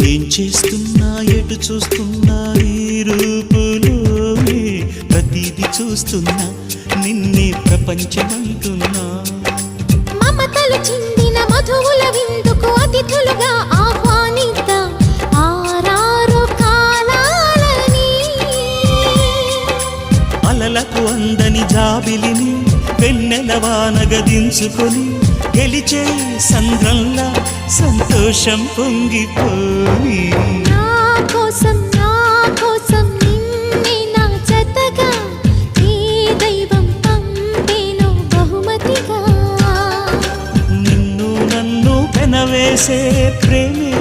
ఏం చేస్తున్నా ఎటు చూస్తున్నా ఈ రూపులోనే ప్రతిదీ చూస్తున్నా నిన్నే ప్రపంచమంటున్నా మమతలు చిందిన మధువుల విందుకు అతిథులుగా ఆహ్వానిద్దాం ఆరారు కాలాలని అలలకు అందని జాబిలిని వెన్నెల వానగదించుకొని గెలిచే సంద్రంలా సంతోషం పొంగిపోయి నా కోసం నిన్నే నా జతగా ఈ దైవం పంపేను బహుమతిగా నిన్ను నన్ను పెనవేసే ప్రేమే